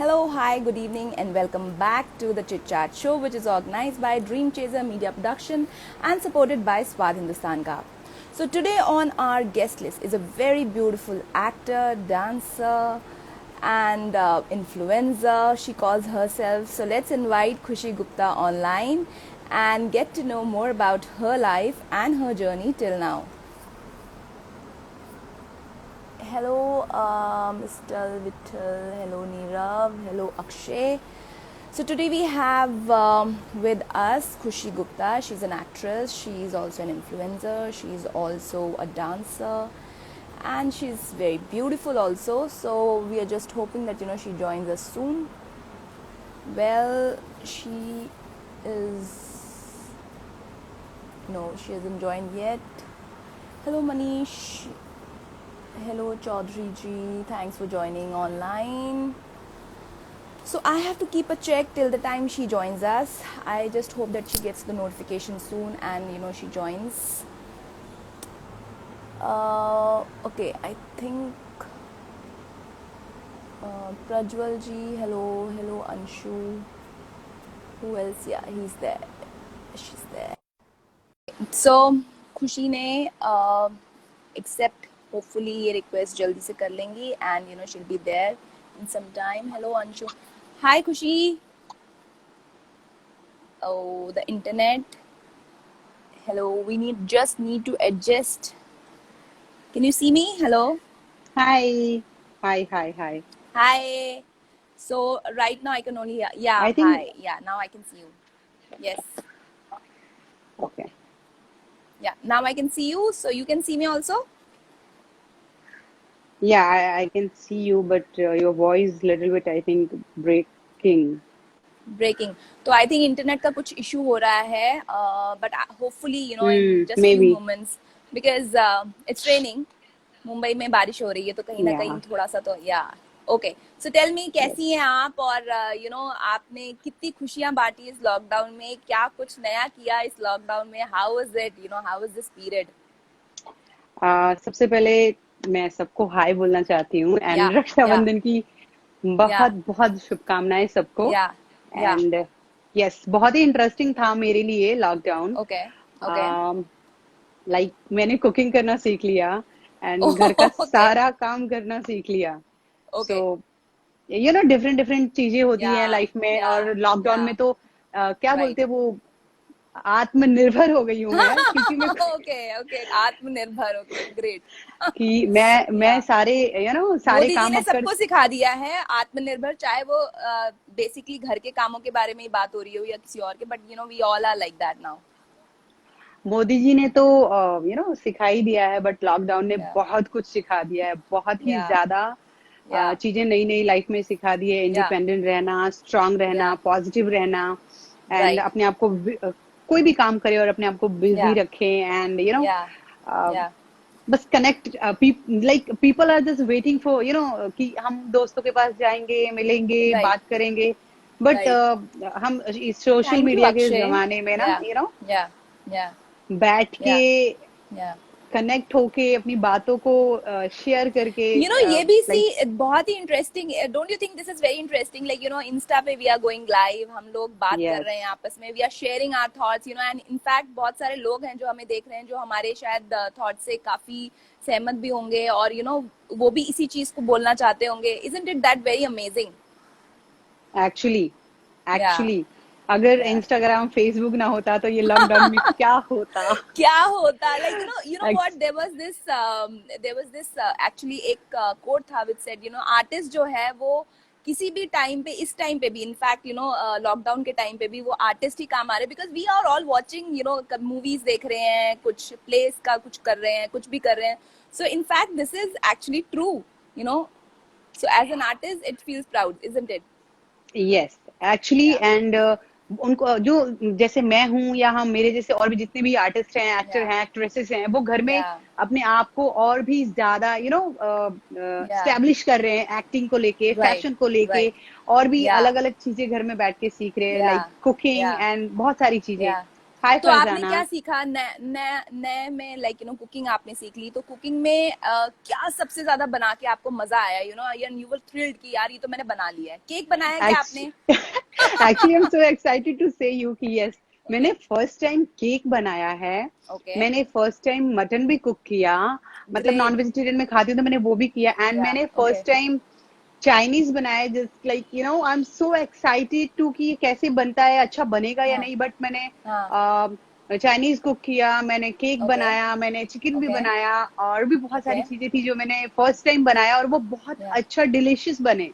Hello, hi, good evening, and welcome back to the Chit Chat Show, which is organized by Dream Chaser Media Production and supported by Swad Hindustan Ka. So, today on our guest list is a very beautiful actor, dancer, and influencer. She calls herself. So, let's invite Khushi Gupta online and get to know more about her life and her journey till now. Hello, Mr. Vittal. Hello, Nirav. Hello, Akshay. So today we have with us Khushi Gupta. She's an actress. She's also an influencer. She's also a dancer, and she's very beautiful also. So we are just hoping that she joins us soon. Well, she is no, she hasn't joined yet. Hello, Manish. Hello, Chaudhary ji. Thanks for joining online. So I have to keep a check till the time she joins us. I just hope that she gets the notification soon and she joins. Okay, I think Prajwal ji. Hello, Anshu. Who else? Yeah, he's there. She's there. So खुशी ने accept hopefully ये request जल्दी से कर लेंगी and she'll be there in some time. Hello Anshu. Hi Khushi. Oh, the internet. Hello, we just need to adjust. Can you see me? Hello. Hi. Hi. Hi. So right now I can only hear. Yeah, I think, hi. Yeah, now I can see you. Yes. okay. Yeah, now I can see you. So you can see me also? Yeah, I can see you, but your voice little bit, I think, breaking. Breaking. तो I think internet का कुछ issue हो रहा है, but hopefully in just few Maybe. moments because it's raining. Mumbai में बारिश हो रही है तो कहीं ना कहीं Yeah. थोड़ा सा तो या okay. So tell me Yes. कैसी हैं आप और आपने कितनी खुशियां बांटी इस लॉकडाउन में, क्या कुछ नया किया इस लॉकडाउन में, how was it, how was this period? सबसे पहले मैं सबको हाय बोलना चाहती हूँ या एंड या रक्षाबंधन की या बहुत बहुत शुभकामनाएं सबको. या या एंड यस, बहुत ही इंटरेस्टिंग था मेरे लिए लॉकडाउन. ओके ओके लाइक मैंने कुकिंग करना सीख लिया एंड घर का ओके सारा काम करना सीख लिया. ओके सो डिफरेंट डिफरेंट चीजें होती या हैं लाइफ में, या और लॉकडाउन या में तो क्या राइट. बोलते हैं वो, आत्मनिर्भर हो गई हूँ मैं, क्योंकि मैं ओके ओके आत्मनिर्भर. Okay great. कि मैं या सारे सारे मोदी जी काम ने अब कर. सबको सिखा दिया है आत्मनिर्भर, चाहे वो बेसिकली घर के कामों के बारे में ही बात हो रही हो या किसी और के, but we all are like that now. Modi ji ने तो सिखा ही दिया है, बट लॉकडाउन ने या बहुत कुछ सिखा दिया है, बहुत ही या ज्यादा या चीजें नई नई लाइफ में सिखा दी है. या इंडिपेंडेंट रहना, स्ट्रांग रहना, या पॉजिटिव रहना, एंड राइट. अपने आप को कोई भी काम करे और अपने आप को बिजी या रखें. एंड या या बस connect, like people are just waiting for कि हम दोस्तों के पास जाएंगे, मिलेंगे, राइट बात करेंगे. But right. हम इस सोशल थैंक यू मीडिया के अक्षय. जमाने में ना या या या बैठ के या या कनेक्ट होके अपनी बातों को शेयर करके, ये भी लाइक सी बहुत ही interesting. Don't you think this is very interesting? Like insta पे वी आर गोइंग लाइव, हम लोग बात कर यस. रहे हैं आपस में, we are sharing our thoughts, and in fact बहुत सारे लोग हैं जो हमें देख रहे हैं जो हमारे शायद थॉट से काफी सहमत भी होंगे और वो भी इसी चीज को बोलना चाहते होंगे. Isn't it that very amazing? Actually या एक्चुअली अगर या इंस्टाग्राम फेसबुक ना होता तो ये लॉकडाउन में क्या होता. क्या होता. Like what, Ex- there was this actually एक कोट था विच सेड आर्टिस्ट जो है वो किसी भी टाइम पे, इस टाइम पे भी, इनफैक्ट लॉकडाउन के टाइम पे भी वो आर्टिस्ट ही काम आ रहे हैं, because we are all watching, movies देख रहे हैं, कुछ प्लेस का कुछ कर रहे हैं, कुछ भी कर रहे हैं. So in fact this is actually true. You know so as an artist it feels proud, isn't it? Yes actually. Yeah and उनको जो, जैसे मैं हूँ या हम मेरे जैसे और भी जितने भी आर्टिस्ट हैं, एक्टर या हैं, एक्ट्रेसेस हैं, वो घर में या अपने आप को और भी ज्यादा या स्टैब्लिश कर रहे हैं, एक्टिंग को लेके, राइट फैशन को लेके, राइट. और भी या अलग अलग चीजें घर में बैठ के सीख रहे हैं, या लाइक कुकिंग या एंड बहुत सारी चीजें. या हाय तो आपने फरजाना। क्या सीखा नए नए नए में, लाइक कुकिंग आपने सीख ली, तो कुकिंग में क्या सबसे ज्यादा बना के आपको मजा आया, यू वर थ्रिल्ड कि यार ये तो मैंने बना लिया है? केक बनाया क्या आपने? Actually I am so excited to say you कि यस, मैंने फर्स्ट टाइम केक बनाया है। ओके, मैंने फर्स्ट टाइम मटन भी कुक किया, मतलब नॉन ग्रेट, वेजिटेरियन में खाती हूँ तो मैंने वो भी किया। एंड या मैंने ओके, फर्स्ट टाइम चाइनीज बनाया, just like I am so excited to कि ये कैसे बनता है, अच्छा बनेगा या हाँ नहीं। बट मैंने हाँ, चाइनीज कुक किया, मैंने केक ओके बनाया, मैंने चिकन भी ओके बनाया, और भी बहुत ओके, सारी चीजें थी जो मैंने फर्स्ट टाइम बनाया, और वो बहुत या अच्छा डिलिशियस बने।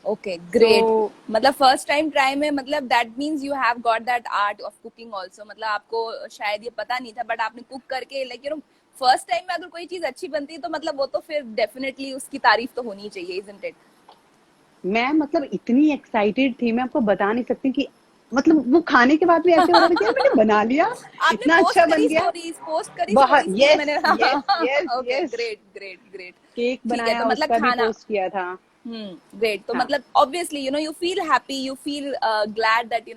Okay, so great. मतलब फर्स्ट टाइम ट्राई में, मतलब that means you have got that art of cooking also. मतलब आपको शायद ये पता नहीं था, बट आपने कुक करके, लाइक फर्स्ट टाइम में अगर कोई चीज अच्छी बनती है तो मतलब वो तो फिर डेफिनेटली उसकी तारीफ तो होनी चाहिए, इजंट इट? मैं मतलब इतनी एक्साइटेड थी, मैं आपको बता नहीं सकती कि मतलब वो खाने के बाद भी ऐसे हो रहा था कि यार मैंने बना लिया, आपने इतना अच्छा बन गया। पोस्ट करी बहुत, स्टोरीज की यस मैंने। Yes yes okay, yes. Great great great. Cake ठीक है, बनाया, तो मतलब उसका भी खाना, पोस्ट किया था। ग्रेट। तो हाँ मतलब obviously you feel happy, you feel glad that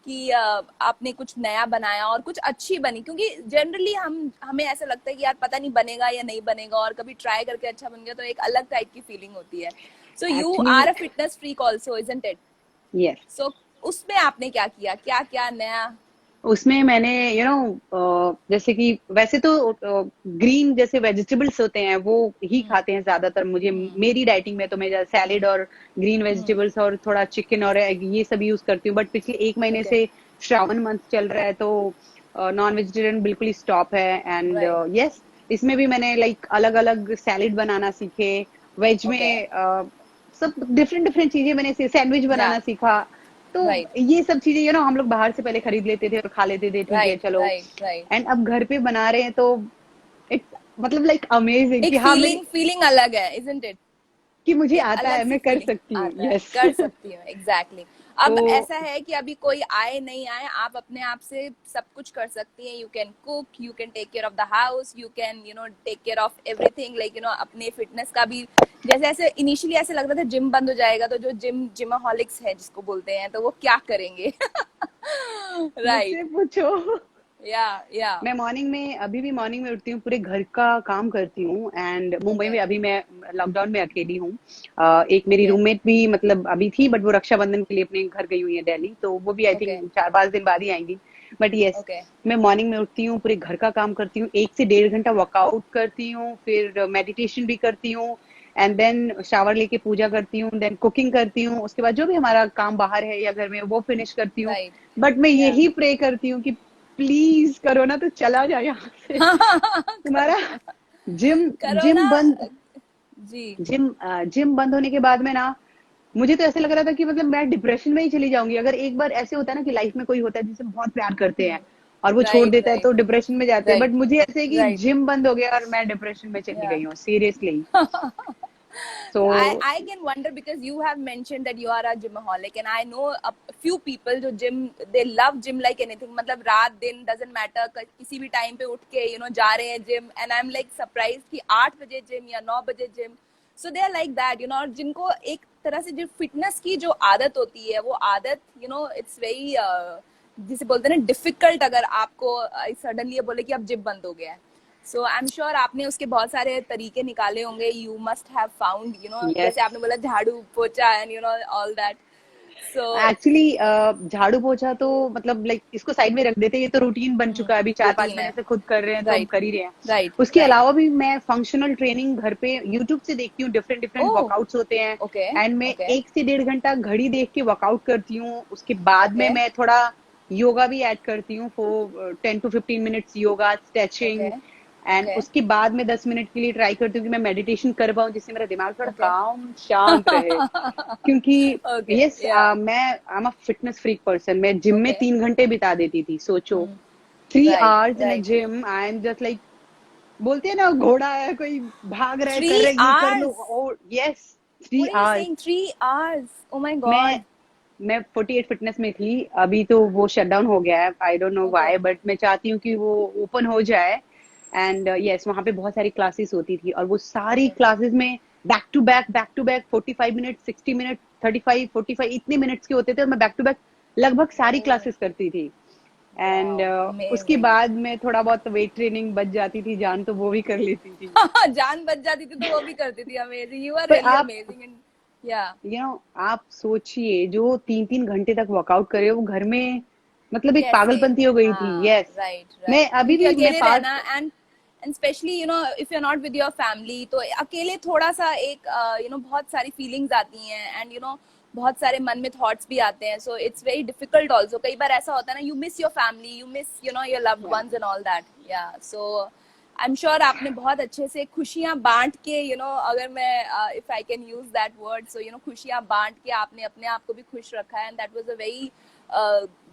कि आपने कुछ नया बनाया और कुछ अच्छी बनी, क्योंकि जनरली हमें ऐसा लगता है कि यार पता नहीं बनेगा या नहीं बनेगा, और कभी ट्राई करके अच्छा बन गया तो एक अलग टाइप की फीलिंग होती है। So you actually are a fitness freak also, isn't it? Yes. So उसमें आपने क्या किया, क्या क्या नया? उसमें मैंने जैसे कि वैसे तो ग्रीन जैसे वेजिटेबल्स होते हैं वो ही हम्म खाते हैं ज्यादातर। मुझे हम्म मेरी डाइटिंग में तो मैं सैलेड और ग्रीन हम्म वेजिटेबल्स और थोड़ा चिकन और एग ये सब यूज करती हूँ। बट पिछले एक महीने ओके, से श्रावण मंथ चल रहा है, तो नॉन वेजिटेरियन बिल्कुल ही स्टॉप है। एंड राइट, यस, इसमें भी मैंने लाइक अलग अलग सैलेड बनाना सीखे, वेज ओके, में सब डिफरेंट डिफरेंट चीजें मैंने, सैंडविच या बनाना सीखा। तो राइट ये सब चीजें हम लोग बाहर से पहले खरीद लेते थे और खा लेते थे, ठीक है राइट चलो। Right right. एंड अब घर पे बना रहे हैं तो इट्स मतलब लाइक अमेजिंग एक कि हाँ मेरी, फीलिंग फीलिंग अलग है, इजंट इट? कि मुझे एक आता अलग है, सी मैं कर फीलिंग सकती हूँ। आता है, यस कर सकती हूँ, एग्जैक्टली exactly. तो अब ऐसा है कि अभी कोई आए नहीं आए, आप अपने आप से सब कुछ कर सकती हैं। You can cook, you can take care of the house, you can take care of everything, like अपने फिटनेस का भी। जैसे ऐसे इनिशियली ऐसे लग रहा था जिम बंद हो जाएगा, तो जो जिमाहॉलिक्स है जिसको बोलते हैं, तो वो क्या करेंगे? मुझसे राइट, पूछो। या मैं मॉर्निंग में, अभी भी मॉर्निंग में उठती हूँ, पूरे घर का काम करती हूँ। एंड मुंबई ओके में अभी मैं लॉकडाउन में अकेली हूँ। एक मेरी ओके रूममेट भी मतलब अभी थी, बट वो रक्षाबंधन के लिए अपने घर गई हुई है दिल्ली, तो वो भी आई ओके थिंक 4-5 दिन बाद ही आएंगी। बट यस, ओके मैं मॉर्निंग में उठती हूँ, पूरे घर का काम करती हूँ, 1 से 1.5 घंटा वर्कआउट करती हूँ, फिर मेडिटेशन भी करती हूँ। एंड देन शावर लेके पूजा करती हूँ, देन कुकिंग करती हूँ, उसके बाद जो भी हमारा काम बाहर है या घर में वो फिनिश करती हूँ। राइट, बट मैं या यही प्रे करती हूँ कि प्लीज कोरोना तो चला जाए यहाँ से। तुम्हारा करोना, जिम करोना, जिम बंद जी। जिम बंद होने के बाद में ना, मुझे तो ऐसे लग रहा था कि मतलब मैं डिप्रेशन में ही चली जाऊंगी। अगर एक बार ऐसे होता है ना कि लाइफ में कोई होता है जिसे बहुत प्यार करते हैं और वो छोड़ राइट देता है राइट तो डिप्रेशन में जाते हैं, बट राइट मुझे ऐसे है कि राइट, जिम बंद हो गया और मैं डिप्रेशन में चली या गई हूँ seriously. So I can wonder because you have mentioned that you are a gymaholic, and I know a few people जो gym, they love gym like anything, मतलब रात दिन doesn't matter, किसी भी टाइम पे उठ के जा रहे हैं gym, and I'm like surprised कि 8 बजे gym या 9 बजे gym, so they are like that, और जिनको एक तरह से जो फिटनेस की जो आदत होती है, वो आदत it's very जिसे बोलते हैं ना डिफिकल्ट, अगर आपको सडनली ये बोले कि अब जिम बंद हो गया है। सो आई एम श्योर आपने उसके बहुत सारे तरीके निकाले होंगे, you must have found, yes, जैसे आपने बोला झाड़ू पोछा and all that. So actually झाड़ू पोछा तो मतलब लाइक इसको साइड में रख देते हैं, ये तो रूटीन बन चुका है, अभी 4-5 रूटीन है, महीने से खुद कर रहे हैं तो अब राइट कर ही रहे हैं। राइट उसके राइट। अलावा भी मैं फंक्शनल ट्रेनिंग घर पे यूट्यूब से देखती हूँ, डिफरेंट डिफरेंट ओह, वर्कआउट्स होते हैं। ओके एंड मैं ओके 1 से 1.5 घंटा घड़ी देख के वर्कआउट करती हूँ, उसके बाद में ओके मैं थोड़ा योगा भी ऐड करती हूँ, for 10 to 15 minutes yoga okay stretching. And okay उसके बाद में 10 मिनट के लिए ट्राई करती हूँ कि मैं मेडिटेशन कर पाऊँ, जिससे मेरा दिमाग थोड़ा ओके काम शांत रहे। क्योंकि ओके, यस, या मैं I am a fitness freak person. मैं जिम में ओके, 3 घंटे बिता देती थी, सोचो। Three right hours in a right. Gym, I am just like, बोलते हैं ना घोड़ा है, कोई भाग रहा है, कर थ्री रहा है, ये कर लो। आवर्स और yes, three What are you hours saying? 3 hours? Oh my मैं God. मैं 48 फिटनेस में थी, अभी तो वो शट डाउन हो गया है, I don't know Okay. Why, but मैं चाहती हूँ कि वो ओपन हो जाए। एंड यस, वहां पे बहुत सारी क्लासेस होती थी, और वो सारी Okay. क्लासेस में back to back 45 minute, 60 minute, 35, 45 इतने मिनट्स के होते थे, और मैं बैक टू बैक लगभग सारी Oh. क्लासेस करती थी। एंड वाओ, उसके अमेजिंग। बाद मैं थोड़ा बहुत वेट ट्रेनिंग बच जाती थी जान, तो वो भी कर लेती थी। जान बच जाती थी तो वो भी करती थी। अमेजिंग, यू आर पर रियली आप अमेजिंग। एंड या, आप सोचिए, जो 3-3 घंटे तक वर्कआउट करे वो घर में, मतलब एक कैसे? पागलपंती हो गई थी। हाँ, यस, राइट मैं राइट, अभी क्योंकि भी मैं अकेले रहना, part. And specially if you are not with your family, तो अकेले थोड़ा सा एक बहुत सारी फीलिंग्स आती हैं, एंड बहुत सारे मन में थॉट्स भी आते हैं, so it's very difficult also. कई बार ऐसा होता है ना, you miss your family, you miss your loved ones and all that. या, सो आई एम श्योर आपने बहुत अच्छे से खुशियां बांट के, अगर मैं if I can use that word, so खुशियां बांट के आपने अपने आप को भी खुश रखा है, and that was a very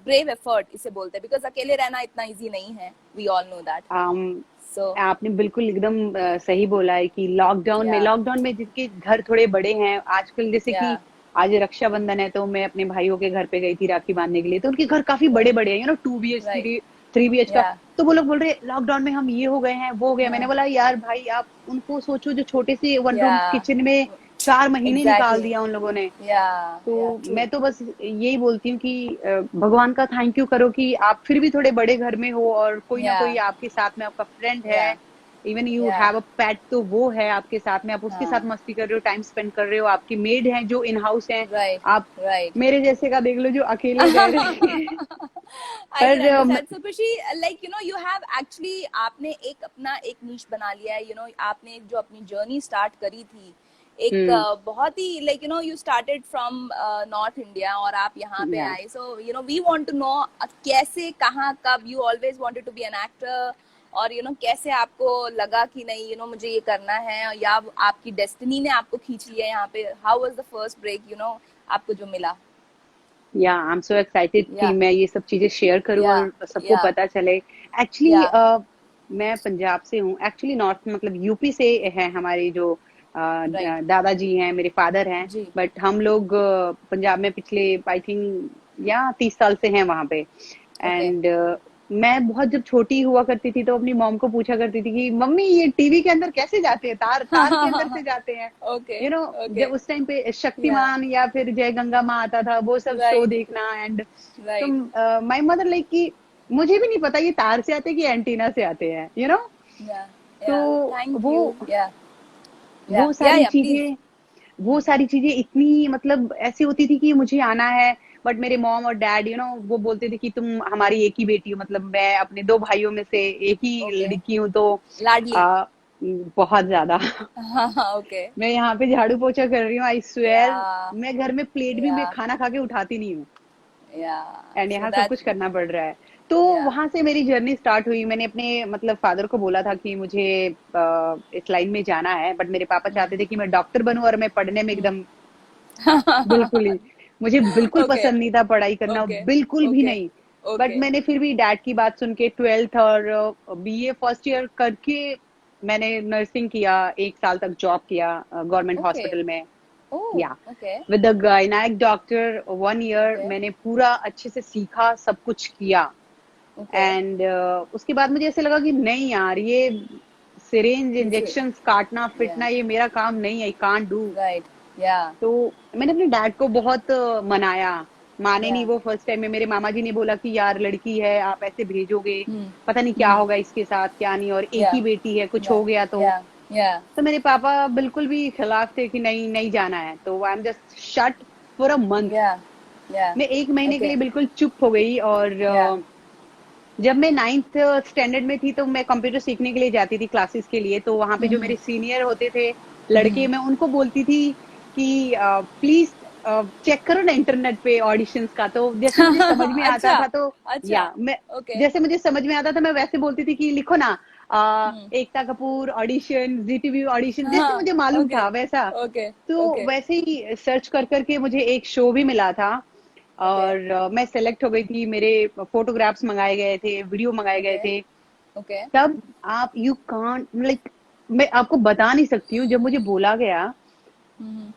brave effort इसे बोलते हैं, बिकॉज अकेले रहना इतना इजी नहीं है, वी ऑल नो दैट। सो आपने बिल्कुल एकदम सही बोला है कि या, लॉकडाउन में जिनके घर थोड़े बड़े हैं आजकल, जैसे या, कि आज रक्षाबंधन है, तो मैं अपने भाइयों के घर पे गई थी राखी बांधने के लिए, तो उनके घर काफी बड़े राइट बड़े हैं, 2 BHK, राइट, 3 BH का। या, तो वो लोग बोल रहे लॉकडाउन में हम ये हो गए हैं, वो हो गया। मैंने या, बोला यार भाई, आप उनको सोचो जो छोटे से 1 रूम या, किचन में 4 महीने निकाल एग्जैक्टली, दिया उन लोगों ने। या, तो या, ट्रू, मैं तो बस यही बोलती हूँ कि भगवान का थैंक यू करो कि आप फिर भी थोड़े बड़े घर में हो, और कोई ना या, कोई आपके साथ में, आपका फ्रेंड या, है, इवन यू या, हैव अ पेट, तो वो है आपके साथ में, आप उसके साथ हाँ, मस्ती कर रहे हो, टाइम स्पेंड कर रहे हो, आपकी मेड है जो इन हाउस है। राइट आप राइट। मेरे जैसे का देख लो जो अकेले रह रहे हैं। I can पर understand. So खुशी, like you have actually, आपने एक अपना एक नीश बना लिया है, आपने एक जो अपनी जर्नी स्टार्ट करी थी, एक हम्म, बहुत ही like you started from north India, और आप यहाँ पे या आए, so we want to know कैसे, कहाँ, कब you always wanted to be an actor, और कैसे आपको लगा कि नहीं मुझे ये करना है, या आपकी डेस्टिनी ने आपको खींच लिया यहाँ पे? How was the first break आपको जो मिला? आई एम सो एक्साइटेड कि या, मैं ये सब चीजें शेयर करूं या, और सबको या, पता चले। एक्चुअली या, मैं पंजाब से हूँ, एक्चुअली नॉर्थ, मतलब यूपी से है हमारे जो राइट, दादाजी हैं, मेरे फादर हैं। जी, बट हम लोग पंजाब में पिछले आई थिंक या 30 साल से हैं वहां पे। ओके, एंड मैं बहुत जब छोटी हुआ करती थी तो अपनी मॉम को पूछा करती थी कि मम्मी ये टीवी के अंदर कैसे जाते हैं, तार तार के अंदर से जाते हैं। ओके, यू नो ओके, जब उस टाइम पे या, शक्तिमान या फिर जय गंगा माँ आता था, वो सब शो राइट देखना। एंड राइट, तुम माय मदर लाइक कि मुझे भी नहीं पता ये तार से आते हैं कि एंटीना से आते हैं, या, तो या, थैंक वो यू, या, वो या, सारी प्लीज, चीजें वो सारी चीजें इतनी मतलब ऐसी होती थी कि मुझे आना है। बट मेरे मॉम और डैड वो बोलते थे कि तुम हमारी एक ही बेटी हो, मतलब मैं अपने 2 भाइयों में से एक ही ओके, लड़की हूँ, तो लाडली, आ, बहुत ज्यादा। हाँ हाँ, ओके, मैं यहाँ पे झाड़ू पोछा कर रही हूँ, आई या, स्वेयर मैं घर में प्लेट भी या, मैं खाना खा के उठाती नहीं हूँ, या, एंड सो यहाँ सब कुछ दैट्स, करना पड़ रहा है। तो या, वहां से मेरी जर्नी स्टार्ट हुई। मैंने अपने मतलब फादर को बोला था कि मुझे इस लाइन में जाना है, बट मेरे पापा चाहते थे कि मैं डॉक्टर बनूं, और मैं पढ़ने में एकदम बिल्कुल ही, मुझे बिल्कुल ओके, पसंद नहीं था पढ़ाई करना, ओके, बिल्कुल भी ओके, नहीं। बट ओके, मैंने फिर भी डैड की बात सुन के 12th और BA फर्स्ट ईयर करके मैंने नर्सिंग किया, 1 साल तक जॉब किया गवर्नमेंट ओके, हॉस्पिटल में। ओह, या okay, with the गायनाक doctor 1 year okay, मैंने पूरा अच्छे से सीखा, सब कुछ किया। ओके, एंड उसके बाद मुझे ऐसे लगा कि नहीं यार, ये सिरिंज दिस इज, इंजेक्शंस काटना या, फिटना ये मेरा काम नहीं है, आई कांट डू। राइट, या, तो मैंने अपने डैड को बहुत मनाया, माने या, नहीं वो फर्स्ट टाइम में। मेरे मामा जी ने बोला कि यार लड़की है, आप ऐसे भेजोगे, हम्म, पता नहीं क्या हम्म, होगा इसके साथ क्या नहीं, और एक या, ही बेटी है, कुछ या, हो गया तो। या, या, तो मेरे पापा बिल्कुल भी खिलाफ थे कि नहीं नहीं जाना है, तो I am just shut for a month. या, या, मैं 1 महीने के ओके, लिए बिल्कुल चुप हो गई। और या, जब मैं 9th स्टैंडर्ड में थी तो मैं कंप्यूटर सीखने के लिए जाती थी क्लासेस के लिए, तो वहां पे जो मेरे सीनियर होते थे लड़के, मैं उनको बोलती थी कि प्लीज चेक करो ना इंटरनेट पे ऑडिशंस का। तो जैसे मुझे समझ में आता अच्छा, था तो अच्छा, मैं ओके, जैसे मुझे समझ में आता था मैं वैसे बोलती थी कि लिखो ना हम्म, Ekta Kapoor audition, ZTV audition, जैसे हाँ, मुझे मालूम ओके, था वैसा। ओके, तो ओके, वैसे ही सर्च कर करके मुझे एक शो भी मिला था, ओके, और मैं सेलेक्ट हो गई थी। मेरे फोटोग्राफ्स मंगाए गए थे, वीडियो मंगाए गए ओके, थे। ओके, तब आप यू कांट लाइक, मैं आपको बता नहीं सकती हूँ, जब मुझे बोला गया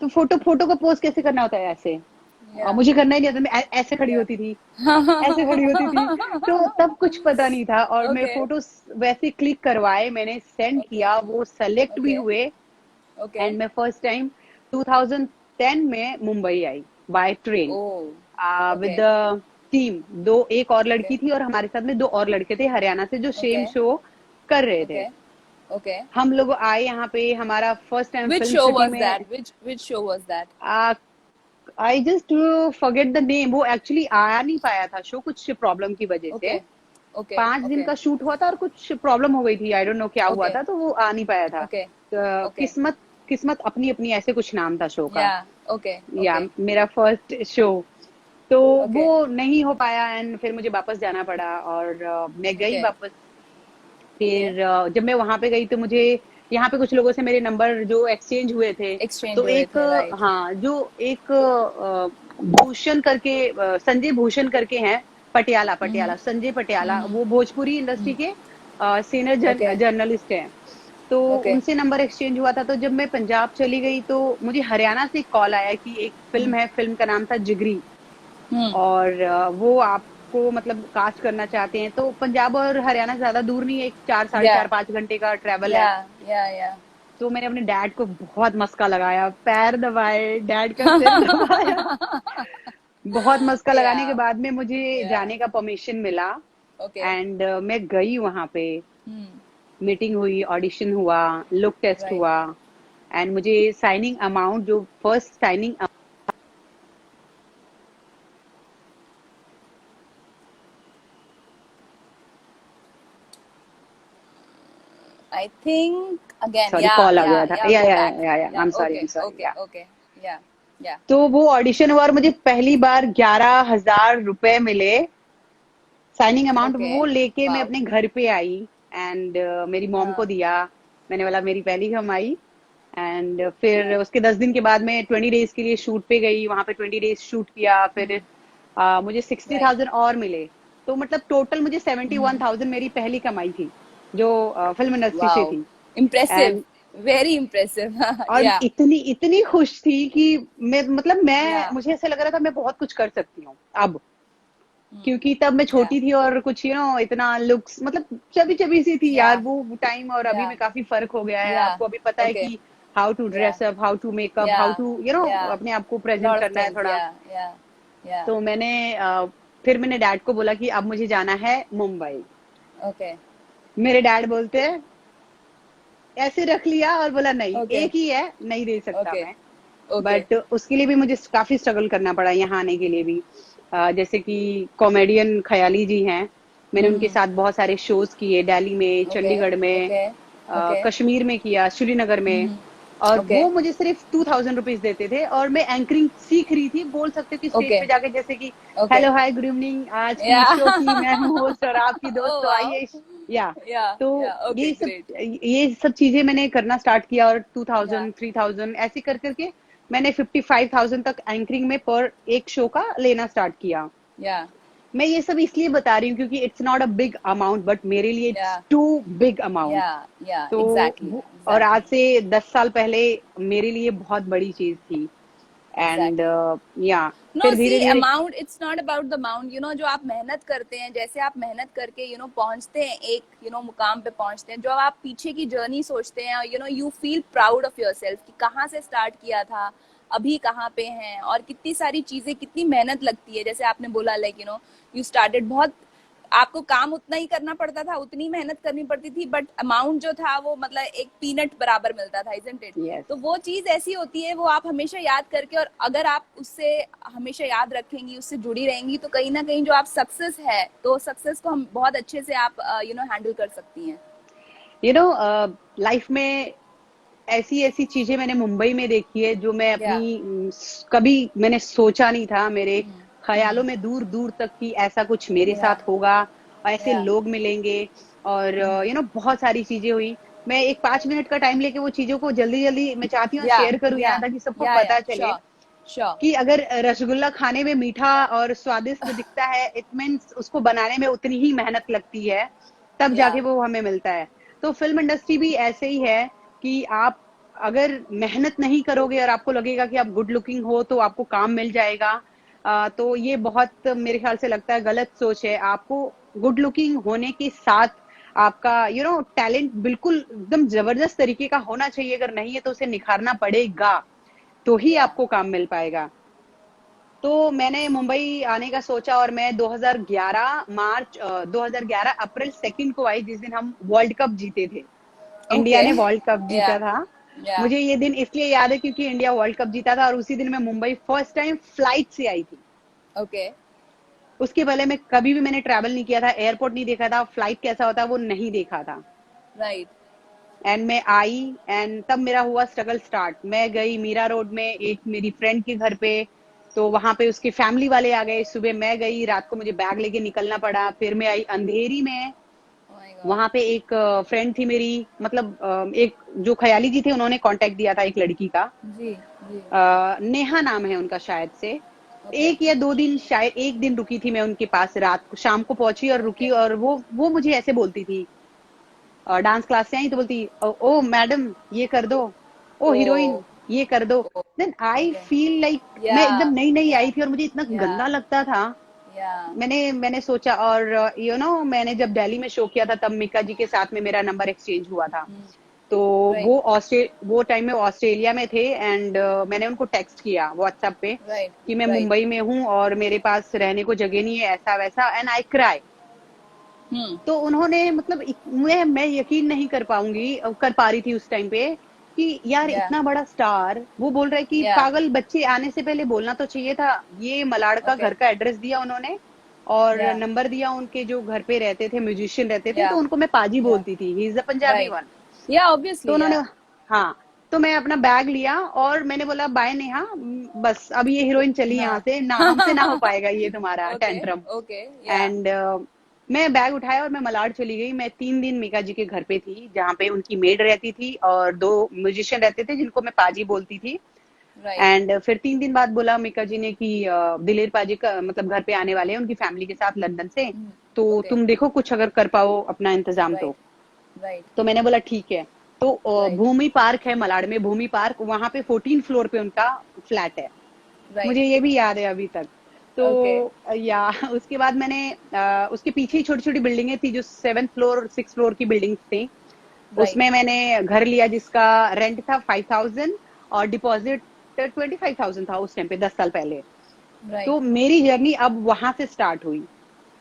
तो फोटो फोटो का पोज कैसे करना होता है ऐसे, और या, मुझे करना ही नहीं आता। मैं ऐसे खड़ी या, होती थी, ऐसे खड़ी होती थी। तो तब कुछ पता नहीं था, और मैं ओके, फोटोज वैसे क्लिक करवाए, मैंने सेंड ओके, किया, वो सेलेक्ट भी ओके, हुए। ओके, एंड मैं फर्स्ट टाइम 2010 में मुंबई आई by train oh, with okay, team, दो एक और Okay. लड़की थी और हमारे साथ में दो और लड़के थे हरियाणा से जो सेम Okay. शो कर रहे थे। Okay. Okay. हम लोग आए यहाँ पे, हमारा first time Which film show city was में। that? Which show was that? I just forget the name, वो एक्चुअली आ नहीं पाया था शो कुछ प्रॉब्लम की वजह से। Okay. Okay. 5 दिन Okay. का शूट हुआ था और कुछ प्रॉब्लम हो गई थी, आई डोंट नो क्या हुआ Okay. था, तो वो आ नहीं पाया था। Okay. Okay. किस्मत किस्मत अपनी अपनी ऐसे कुछ नाम था शो का। Yeah. Okay. या Okay. मेरा फर्स्ट शो, तो वो Okay. नहीं हो पाया एंड फिर मुझे वापस जाना पड़ा और मैं गई Okay. वापस। Okay. फिर जब मैं वहां पे गई तो मुझे यहाँ पे कुछ लोगों से मेरे नंबर जो एक्सचेंज हुए थे। Exchange तो हुए एक थे, right? हाँ, जो एक भूषण करके संजय भूषण करके हैं, पटियाला Mm-hmm. पटियाला संजय पटियाला, Mm-hmm. वो भोजपुरी इंडस्ट्री के सीनियर Okay. जर्नलिस्ट हैं। तो Okay. उनसे नंबर एक्सचेंज हुआ था। तो जब मैं पंजाब चली गई तो मुझे हरियाणा से कॉल आया कि एक फिल्म है, फिल्म का नाम था जिगरी, Hmm. और वो आपको मतलब कास्ट करना चाहते हैं। तो पंजाब और हरियाणा ज्यादा दूर नहीं है, एक 4 साढ़े 4 5 घंटे का ट्रेवल है। Yeah. Yeah. Yeah. तो मैंने अपने डैड को बहुत मस्का लगाया, पैर दबाए, डैड का सिर दबाया, बहुत मस्का लगाने के Yeah. बाद में मुझे Yeah. जाने का परमिशन मिला। Okay. एंड मैं गई वहां पे, Hmm. मीटिंग हुई, ऑडिशन हुआ, लुक टेस्ट Right. हुआ, एंड मुझे साइनिंग अमाउंट, जो first signing I think again. Sorry Yeah. Call आ गया Yeah. था, Yeah. या Go या back. या या आई Yeah. Am sorry, I Okay. Am sorry, Okay. या। Okay. Yeah. Yeah. तो वो ऑडिशन हुआ और मुझे पहली बार 11,000 रुपए मिले साइनिंग अमाउंट। वो Okay. लेके मैं Wow. अपने घर पे आई एंड मेरी मॉम को हाँ. दिया। मैंने बोला मेरी पहली कमाई। एंड फिर उसके 10 दिन के बाद मैं 20 डेज के लिए शूट पे गई, वहां पे 20 डेज शूट किया। फिर मुझे सिक्सटी Right. थाउजेंड और मिले। तो मतलब टोटल मुझे 71,000 मेरी पहली कमाई थी जो फिल्म इंडस्ट्री से Wow. थी। Impressive. And Very impressive. और Yeah. इतनी इतनी खुश थी कि मैं मतलब मैं Yeah. मुझे ऐसा लग रहा था मैं बहुत कुछ कर सकती हूँ अब, Hmm. क्योंकि तब मैं Yeah. छोटी थी और कुछ इतना लुक्स मतलब चबी चबी सी थी यार। Yeah. वो टाइम और अभी Yeah. में काफी फर्क हो गया है। Yeah. आपको अभी पता है Okay. कि how to Yeah. Dress up, how to makeup, how Yeah. To Yeah. अपने आप को प्रेजेंट Lot of करना है things. थोड़ा। Yeah. Yeah. Yeah. तो फिर मैंने डैड को बोला कि अब मुझे जाना है मुंबई। Okay. मेरे डैड बोलते हैं ऐसे रख लिया और बोला नहीं, Okay. एक ही है, नहीं दे सकता Okay. मैं। Okay. बट उसके लिए भी मुझे काफी स्ट्रगल करना पड़ा यहाँ आने के लिए भी। जैसे कि कॉमेडियन खयाली जी हैं, मैंने उनके Mm-hmm. साथ बहुत सारे शोज किए, दिल्ली में, Okay. चंडीगढ़ में, Okay. Okay. कश्मीर में किया, श्रीनगर में। Mm-hmm. और Okay. वो मुझे सिर्फ 2,000 रुपीज देते थे और मैं एंकरिंग सीख रही थी। बोल सकते हो कि स्टेज पे Okay. जाके जैसे कि Okay. Hello hi good evening, आज की Yeah. शो की मैं हूँ होस्ट और आपकी दोस्त, Oh तो wow. आइए। या Yeah. तो Yeah. Okay. Great. ये सब चीजें मैंने करना स्टार्ट किया और Yeah. 2,000 3,000 ऐसे कर करके मैंने 55,000 तक एंकरिंग में पर एक शो का लेना स्टार्ट किया। Yeah. मैं ये सब इसलिए बता रही हूँ क्योंकि it's not a big amount, but मेरे लिए it's Yeah. Too big amount. Yeah. Yeah. तो Exactly. और आज Exactly. से 10 साल पहले मेरे लिए बहुत बड़ी चीज थी। And Exactly. या नो फिर सी धीरे धीरे amount, it's not about the amount, जो आप मेहनत करते हैं, जैसे आप मेहनत करके पहुंचते हैं एक मुकाम पे पहुंचते हैं, जो आप पीछे की जर्नी सोचते हैं, you feel proud of your self कि कहाँ से स्टार्ट किया था, अभी कहाँ पे हैं, और कितनी सारी चीजें, कितनी मेहनत लगती है। जैसे आपने बोला लाइक यू स्टार्टेड, बहुत आपको काम उतना ही करना पड़ता था, उतनी मेहनत करनी पड़ती थी, बट अमाउंट जो था वो मतलब एक पीनट बराबर मिलता था, इजंट इट? यस, तो वो चीज ऐसी होती है, वो आप हमेशा याद करके, और अगर आप उससे हमेशा याद रखेंगी, उससे जुड़ी रहेंगी, तो कहीं ना कहीं जो आप सक्सेस है, तो सक्सेस को हम बहुत अच्छे से आप हैंडल कर सकती हैं। लाइफ में ऐसी ऐसी चीजें मैंने मुंबई में देखी है जो मैं या कभी मैंने सोचा नहीं था। मेरे ख्यालों हम्म में दूर दूर तक कि ऐसा कुछ मेरे या साथ होगा और ऐसे या लोग मिलेंगे। और बहुत सारी चीजें हुई। मैं एक 5 मिनट का टाइम लेके वो चीजों को जल्दी जल्दी मैं चाहती हूँ या शेयर करूँ या यहाँ, ताकि सबको या पता चले श्योर श्योर कि अगर रसगुल्ला खाने में मीठा और स्वादिष्ट दिखता है, इट मीन्स उसको बनाने में उतनी ही मेहनत लगती है, तब या जाके वो हमें मिलता है। तो फिल्म इंडस्ट्री भी ऐसे ही है कि आप अगर मेहनत नहीं करोगे और आपको लगेगा कि आप गुड लुकिंग हो तो आपको काम मिल जाएगा, तो ये बहुत मेरे ख्याल से लगता है गलत सोच है। आपको गुड लुकिंग होने के साथ आपका टैलेंट बिल्कुल एकदम जबरदस्त तरीके का होना चाहिए। अगर नहीं है तो उसे निखारना पड़ेगा, तो ही या आपको काम मिल पाएगा। तो मैंने मुंबई आने का सोचा और मैं 2011 अप्रैल 2 को आई, जिस दिन हम वर्ल्ड कप जीते थे। India okay. ने वर्ल्ड कप या जीता था। या मुझे ये दिन इसलिए याद है क्योंकि इंडिया वर्ल्ड कप जीता था और उसी दिन मैं मुंबई फर्स्ट टाइम फ्लाइट से आई थी। ओके। उसके पहले मैं कभी भी मैंने ट्रैवल नहीं किया था, एयरपोर्ट नहीं देखा था, फ्लाइट कैसा होता है वो नहीं देखा था। राइट। एंड मैं आई एंड तब मेरा हुआ स्ट्रगल स्टार्ट। मैं गई मीरा रोड में एक मेरी फ्रेंड के घर पे, तो वहां पे उसके फैमिली वाले आ गए। सुबह मैं गई, रात को मुझे बैग लेके निकलना पड़ा। फिर मैं आई अंधेरी में। Oh my God. वहां पे एक फ्रेंड थी मेरी, मतलब एक जो खयाली जी थे, उन्होंने कांटेक्ट दिया था एक लड़की का। जी जी। नेहा नाम है उनका शायद से। ओके। 1 या 2 दिन, शायद 1 दिन रुकी थी मैं उनके पास। रात को शाम को पहुंची और रुकी, ओके। और वो मुझे ऐसे बोलती थी, डांस क्लास से आई तो बोलती, ओ मैडम ये कर दो, ओ ओ हीरोइन ये कर दो। ओ। Then I okay. Feel like या मैं एकदम नई नई या आई थी और मुझे इतना या गंदा लगता था। या मैंने सोचा, और मैंने जब दिल्ली में शो किया था तब मिका जी के साथ में मेरा नंबर एक्सचेंज हुआ था। तो राइट वो टाइम में ऑस्ट्रेलिया में थे एंड मैंने उनको टेक्स्ट किया व्हाट्सएप पे राइट कि मैं राइट। मुंबई में हूँ और मेरे पास रहने को जगह नहीं है, ऐसा वैसा, एंड आई क्राई। हम्म। तो उन्होंने, मतलब मैं यकीन नहीं कर पा रही थी उस टाइम पे कि यार या इतना बड़ा स्टार वो बोल रहा है कि या पागल बच्चे, आने से पहले बोलना तो चाहिए था। ये मलाड का ओके। घर का एड्रेस दिया उन्होंने और या नंबर दिया उनके जो घर पे रहते थे, म्यूजिशियन रहते थे, या तो उनको मैं पाजी या बोलती थी, he is a Punjabi right. One. या तो ऑब्वियसली उन्होंने, या। हाँ, तो मैं अपना बैग लिया और मैंने बोला बाय नेहा, बस अब ये हीरोइन चली यहाँ से ना, हमसे ना हो हाँ। पाएगा ये तुम्हारा ओके। टेंट्रम। ओके। या एंड मैं बैग उठाया और मैं मलाड चली गई। मैं 3 दिन मीका जी के घर पे थी, जहाँ पे उनकी मेड रहती थी और 2 म्यूजिशियन रहते थे जिनको मैं पाजी बोलती थी। राइट एंड फिर 3 दिन बाद बोला मीका जी ने कि दिलेर पाजी का मतलब घर पे आने वाले हैं उनकी फैमिली के साथ लंदन से, तो ओके। तुम देखो कुछ अगर कर पाओ अपना इंतजाम राइट तो। राइट तो मैंने बोला ठीक है। तो राइट भूमि पार्क है मलाड में, भूमि पार्क, वहां पे 14 फ्लोर पे उनका फ्लैट है। राइट। मुझे ये भी याद है अभी तक। तो ओके। या उसके बाद मैंने उसके पीछे ही छोटी छोटी बिल्डिंगें थी जो 7 फ्लोर 6 फ्लोर की बिल्डिंग्स थी। राइट उसमें मैंने घर लिया जिसका रेंट था 5,000 और डिपॉजिट 25,000 था उस टाइम पे, 10 साल पहले। राइट तो मेरी जर्नी अब वहां से स्टार्ट हुई।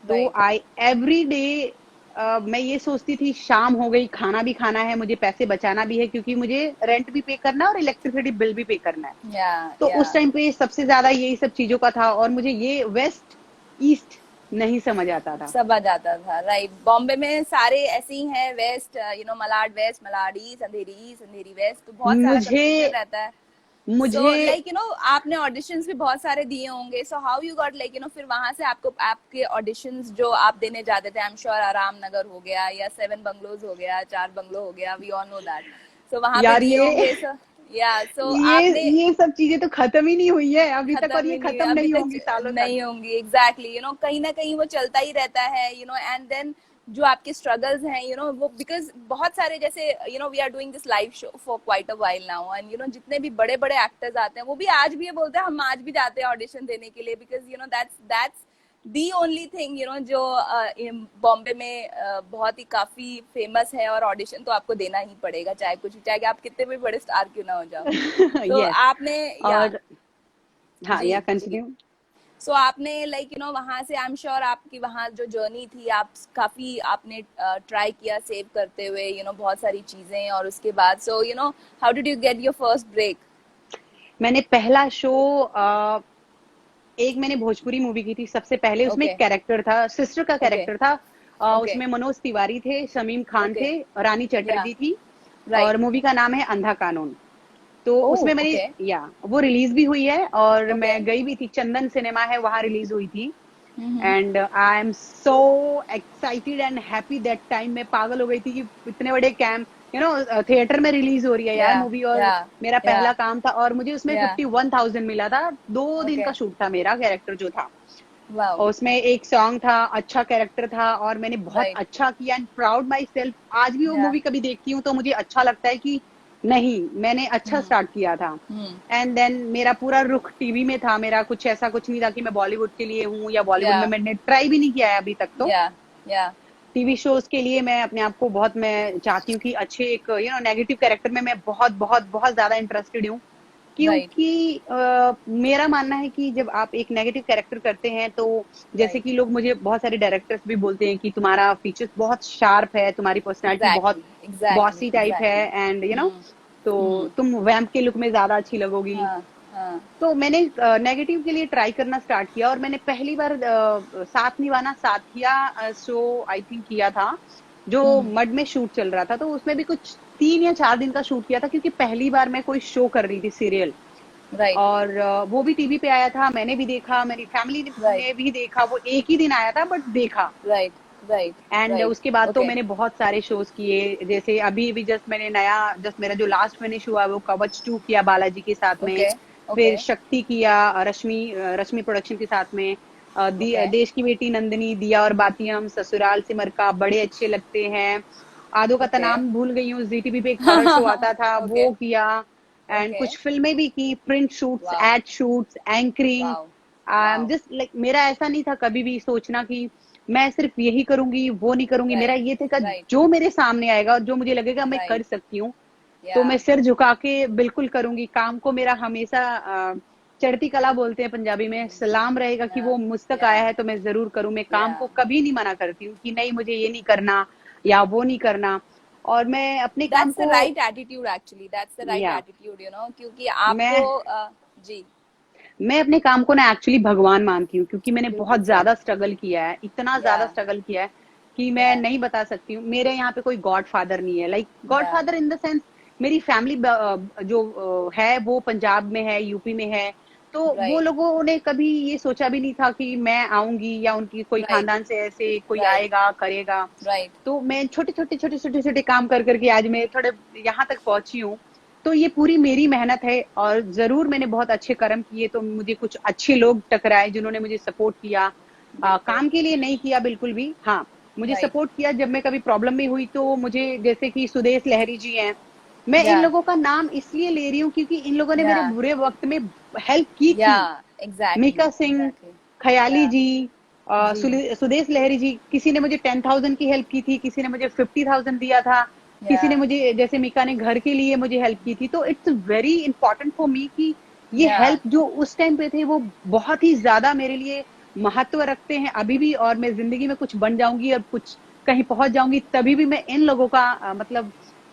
तो राइट। आई एवरी डे मैं ये सोचती थी शाम हो गई, खाना भी खाना है, मुझे पैसे बचाना भी है क्योंकि मुझे रेंट भी पे करना है और इलेक्ट्रिसिटी बिल भी पे करना है। या तो या उस टाइम पे सबसे ज्यादा यही सब चीजों का था और मुझे ये वेस्ट ईस्ट नहीं समझ आता था। सब आ जाता था। राइट। बॉम्बे में सारे ऐसे ही हैं, west Malad west, Malad east, Andheri east, Andheri west, तो बहुत सारा मुझे कंफ्यूजन रहता है। सो मुझे लाइक आपने ऑडिशंस भी बहुत सारे दिए होंगे, so how you got like फिर वहां से आपको आपके ऑडिशंस जो आप देने जाते थे, आई एम श्योर आराम नगर हो गया या 7 बंगलोज हो गया, 4 बंगलो हो गया, वी ऑल नो दैट। सो वहां पे यार दिए ये होंगे। सो या सो ये आपने ये सब चीजें तो खत्म ही नहीं हुई है अभी तक, और खत्म ये ही नहीं हुई खत्म अभी नहीं तक, होंगी सालों तक। नहीं होंगी। एग्जैक्टली कहीं ना कहीं वो चलता ही रहता है। एंड देन जो आपके स्ट्रगल्स हैं वो बिकॉज बहुत सारे जैसे we are doing this live show for quite a while now, and जितने भी बड़े बड़े एक्टर्स आते हैं वो भी आज भी ये बोलते हैं हम आज भी जाते हैं ऑडिशन देने के लिए, because that's the only thing जो बॉम्बे में बहुत ही काफी फेमस है, और ऑडिशन तो आपको देना ही पड़ेगा, चाहे कुछ, चाहे आप कितने भी बड़े स्टार क्यों ना हो जाओ। तो यस। आपने या और हाँ, जी या जी। कंटिन्यू। सो आपने लाइक वहां से आई एम श्योर आपकी वहां जो जर्नी थी, आप काफी आपने ट्राई किया सेव करते हुए बहुत सारी चीजें, और उसके बाद so how did you get your first break? मैंने पहला शो एक मैंने भोजपुरी मूवी की थी सबसे पहले, उसमें एक ओके कैरेक्टर था, सिस्टर का ओके कैरेक्टर था। ओके उसमें मनोज तिवारी थे, शमीम खान ओके थे, रानी या चटर्जी थी। राइट। और मूवी का नाम है अंधा कानून। तो ओह उसमें मैंने, ओके या वो रिलीज भी हुई है और ओके। मैं गई भी थी, चंदन सिनेमा है वहां रिलीज हुई थी। And I am so excited and happy that time. मैं पागल हो गई थी कि इतने बड़े कैम थिएटर में रिलीज हो रही है यार या मूवी, और या मेरा या पहला काम था और मुझे उसमें या 51,000 मिला था। 2 दिन ओके। का शूट था मेरा, कैरेक्टर जो था। वाओ। और उसमें एक सॉन्ग था, अच्छा कैरेक्टर था और मैंने बहुत राइट। अच्छा किया एंड प्राउड माई सेल्फ। आज भी वो या मूवी कभी देखती हूँ तो मुझे अच्छा लगता है कि नहीं, मैंने अच्छा स्टार्ट किया था। हम्म। एंड देन मेरा पूरा रुख टीवी में था, मेरा कुछ ऐसा कुछ नहीं था कि मैं बॉलीवुड के लिए हूँ या बॉलीवुड या में मैंने ट्राई भी नहीं किया है अभी तक। तो या या टीवी शोज के लिए मैं अपने आप को मैं चाहती हूँ कि अच्छे एक नेगेटिव कैरेक्टर में मैं बहुत बहुत बहुत ज्यादा इंटरेस्टेड हूँ। राइट। क्योंकि मेरा मानना है कि जब आप एक नेगेटिव कैरेक्टर करते हैं तो जैसे राइट। कि लोग मुझे बहुत सारे डायरेक्टर्स भी बोलते हैं कि तुम्हारा फीचर्स बहुत शार्प है, तुम्हारी पर्सनालिटी बहुत एग्जैक्टली, एग्जैक्टली, बॉसी टाइप है, एग्जैक्टली। एंड हम्म। तो हम्म। तुम वैम्प के लुक में ज्यादा अच्छी लगोगी। हाँ। हाँ। तो मैंने नेगेटिव के लिए ट्राई करना स्टार्ट किया, और मैंने पहली बार साथ निभाना साथिया शो आई थिंक किया था, जो हम्म। मड में शूट चल रहा था। तो उसमें भी कुछ 3 या 4 दिन का शूट किया था, क्योंकि पहली बार मैं कोई शो कर रही थी, सीरियल। राइट। और वो भी टीवी पे आया था, मैंने भी देखा, मेरी फैमिली राइट। ने भी देखा। वो एक ही दिन आया था बट देखा। राइट। राइट। And right. उसके बाद तो ओके। मैंने बहुत सारे शोज किए, जैसे अभी भी जस्ट मैंने नया, जस्ट मेरा जो लास्ट फिनिश हुआ वो कवच 2 किया बालाजी के साथ में। ओके। फिर ओके। शक्ति किया रश्मि प्रोडक्शन के साथ में। ओके। देश की बेटी नंदिनी, दिया और बाती, हम ससुराल से मरका, बड़े अच्छे लगते हैं। आदो का ओके। नाम भूल गई हूँ, जी टीवी पे एक हॉरर शो आता था, ओके। वो किया। And okay. कुछ फिल्में भी की, print shoots, wow. Ad shoots, anchoring. Wow. I am wow. Just like, मेरा ऐसा नहीं था कभी भी सोचना कि मैं सिर्फ यही करूंगी वो नहीं करूंगी। मेरा राइट। ये था कि राइट। जो मेरे सामने आएगा, जो मुझे लगेगा मैं राइट। कर सकती हूँ, तो या। मैं सिर झुका के बिल्कुल करूंगी काम को। मेरा हमेशा चढ़ती कला बोलते हैं पंजाबी में, सलाम रहेगा कि या। वो मुझ तक या। आया है तो मैं जरूर करूं। मैं काम या। को कभी नहीं मना करती हूँ कि नहीं मुझे ये नहीं करना या वो नहीं करना। और मैं अपने काम दैट्स द को, right attitude, actually that's the right या एटीट्यूड, क्योंकि आपको मैं जी। मैं अपने काम को ना एक्चुअली भगवान मानती हूँ, क्योंकि मैंने बिल्कुल बहुत सही। ज्यादा स्ट्रगल किया है, इतना या। ज्यादा स्ट्रगल किया है कि मैं या। नहीं बता सकती हूँ। मेरे यहाँ पे कोई गॉड फादर नहीं है, लाइक गॉड या। फादर इन द सेंस, मेरी फैमिली जो है वो पंजाब में है, यूपी में है। तो वो राइट। लोगों ने कभी ये सोचा भी नहीं था कि मैं आऊंगी या उनकी कोई राइट। खानदान से ऐसे कोई राइट। आएगा करेगा। राइट। तो मैं छोटे छोटे काम कर करके आज मैं थोड़े यहाँ तक पहुंची हूँ। तो ये पूरी मेरी मेहनत है, और जरूर मैंने बहुत अच्छे कर्म किए तो मुझे कुछ अच्छे लोग टकराए जिन्होंने मुझे सपोर्ट किया। बिल्कुल। काम के लिए नहीं किया बिल्कुल भी, हाँ मुझे राइट। सपोर्ट किया जब मैं कभी प्रॉब्लम में हुई। तो मुझे, जैसे कि सुदेश लहरी जी हैं, मैं इन या। लोगों का नाम इसलिए ले रही हूँ क्योंकि इन लोगों ने या। मेरे बुरे वक्त में हेल्प की या। थी। Exactly, Mika Singh, exactly. खयाली या। जी, जी। सुदेश लहरी जी, किसी ने मुझे 10,000 की हेल्प की थी, किसी ने मुझे 50,000 दिया था, या। किसी ने मुझे, जैसे मीका ने घर के लिए मुझे हेल्प की थी। तो it's very important for me कि ये या। हेल्प जो उस टाइम पे थे वो बहुत ही ज्यादा मेरे लिए महत्व रखते हैं अभी भी। और मैं जिंदगी में कुछ बन जाऊंगी और कुछ कहीं पहुंच जाऊंगी, तभी भी मैं इन लोगों का मतलब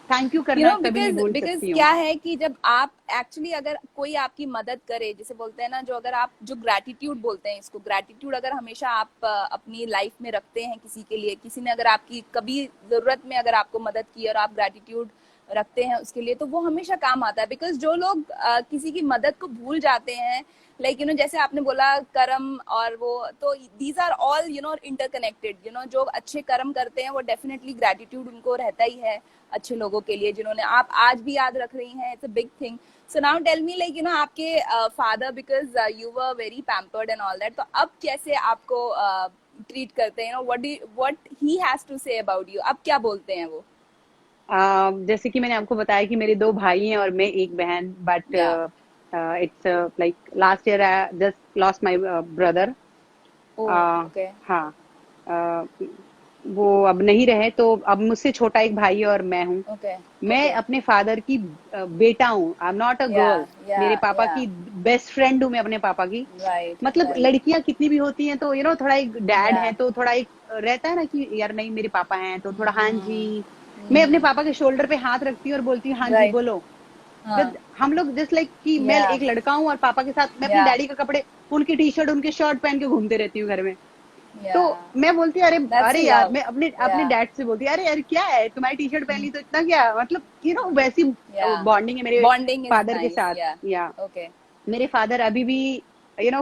थैंक यू करना कभी नहीं बिकॉज बोल बिकॉज सकती हूँ। क्या है कि जब आप एक्चुअली, अगर कोई आपकी मदद करे, जैसे बोलते हैं ना, जो अगर आप जो ग्रैटिट्यूड बोलते हैं, इसको ग्रैटिट्यूड अगर हमेशा आप अपनी लाइफ में रखते हैं किसी के लिए, किसी ने अगर आपकी कभी जरूरत में अगर आपको मदद की और आप ग्रैटिट्यूड रखते हैं उसके लिए, तो वो हमेशा काम आता है। बिकॉज जो लोग किसी की मदद को भूल जाते हैं, लाइक जैसे आपने बोला कर्म और वो, तो दीज आर ऑल इंटरकनेक्टेड। जो अच्छे कर्म करते हैं वो डेफिनेटली ग्रेटिट्यूड उनको रहता ही है अच्छे लोगों के लिए, जिन्होंने आप आज भी याद रख रही हैं। It's a big thing. So now tell me, like आपके father, because you were very pampered and all that, तो अब कैसे आपको ट्रीट करते हैं? What he has to say about you, अब क्या बोलते हैं वो? जैसे कि मैंने आपको बताया कि मेरे 2 भाई हैं और मैं एक बहन, but yeah. It's like last year I just lost my brother. Oh. Okay. हाँ, uh, वो अब नहीं रहे, तो अब मुझसे छोटा एक भाई और मैं हूँ। ओके। मैं ओके। अपने फादर की बेटा हूँ, आई एम नॉट अ या। गर्ल। या। मेरे पापा या। की बेस्ट फ्रेंड हूँ मैं अपने पापा की। राइट। मतलब राइट। लड़कियां कितनी भी होती हैं तो थोड़ा एक डैड या। है तो थोड़ा एक रहता है ना कि यार नहीं मेरे पापा हैं तो थोड़ा हाँ जी। मैं अपने हम्म। पापा के शोल्डर पे हाथ रखती हूँ और बोलती हूँ हाँ जी राइट। बोलो। हाँ। जब हम लोग जस्ट लाइक कि मैं या। एक लड़का हूँ और पापा के साथ मैं अपने या। डैडी के कपड़े, उनकी टी शर्ट उनके शर्ट पहन के घूमते रहती हूँ घर में। तो या। मैं बोलती अरे दैट्स अरे यार, लव। मैं अपने या। अपने डैड से बोलती अरे यार क्या है तुम्हारी टी शर्ट पहन ली तो इतना क्या, मतलब वैसी या। बॉन्डिंग है मेरे बॉन्डिंग इज फादर के नाइस। साथ। या। या ओके। मेरे फादर अभी भी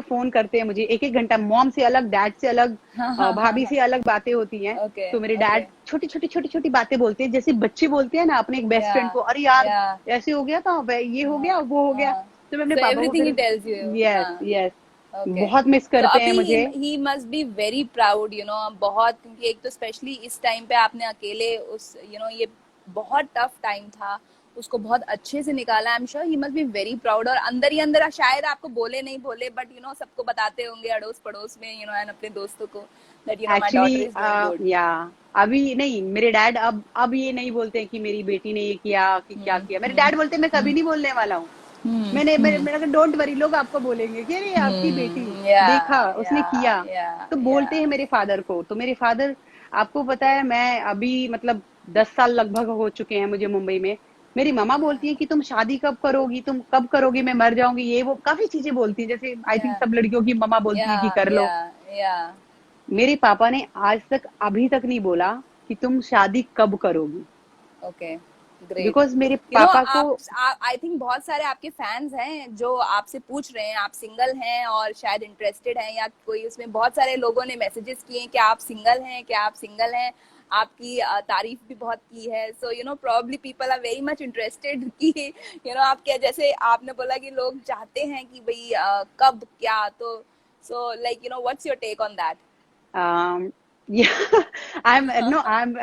फोन करते हैं मुझे, एक एक घंटा, मॉम से अलग, डैड से अलग, हाँ, हाँ, हाँ, भाभी हाँ। से अलग बातें होती हैं। ओके। तो मेरे ओके। डैड छोटी छोटी बातें बोलते हैं, जैसे बच्चे बोलते हैं ना अपने एक बेस्ट या। फ्रेंड को, अरे यार या। ऐसे हो गया था, ये हो हाँ। गया वो हो गया। हाँ। तो मैं अपने सो पापा को एवरीथिंग ही फिर, टेल्स यू। यस हाँ। Yes, okay. बहुत मिस तो करते हैं अभी मुझे। He must be very proud, बहुत, क्योंकि एक तो स्पेशली इस टाइम पे आपने अकेले उस ये बहुत टफ टाइम था, उसको बहुत अच्छे से निकाला। I am sure he must be very proud. और अंदर ही अंदर शायद आपको बोले नहीं बोले, बट सबको बताते होंगे अड़ोस पड़ोस में, एंड अपने दोस्तों को, that my daughter actually is doing good. या अभी नहीं, मेरे डैड अब ये नहीं बोलते हैं कि मेरी बेटी ने ये किया कि क्या किया। मेरे डैड बोलते हैं मैं कभी नहीं बोलने वाला हूँ। मैंने कहा डोंट वरी, लोग आपको बोलेंगे कि अरे आपकी बेटी या देखा उसने या किया। या तो या बोलते हैं मेरे फादर को, तो मेरे फादर, आपको पता है मैं अभी मतलब 10 साल लगभग हो चुके हैं मुझे मुंबई में। मेरी मम्मा बोलती है कि तुम शादी कब करोगी, तुम कब करोगी, मैं मर जाऊंगी, ये वो काफी चीजें बोलती है, जैसे आई थिंक या सब लड़कियों की मम्मा बोलती है कि या कर लो। या या मेरे पापा ने आज तक अभी तक नहीं बोला कि तुम शादी कब करोगी, ओके, ग्रेट। बिकॉज मेरे यू नो पापा को। आप आई थिंक बहुत सारे आपके फैंस हैं जो आपसे पूछ रहे हैं, आप सिंगल हैं और शायद इंटरेस्टेड हैं, या कोई उसमें बहुत सारे लोगों ने मैसेजेस किए हैं कि आप सिंगल हैं, क्या आप सिंगल हैं, आपकी तारीफ भी बहुत की है। So you know probably people are very much interested कि यू नो आप क्या, जैसे आपने बोला कि लोग चाहते हैं कि भाई कब क्या, तो so like you know what's your take on that? yeah, I'm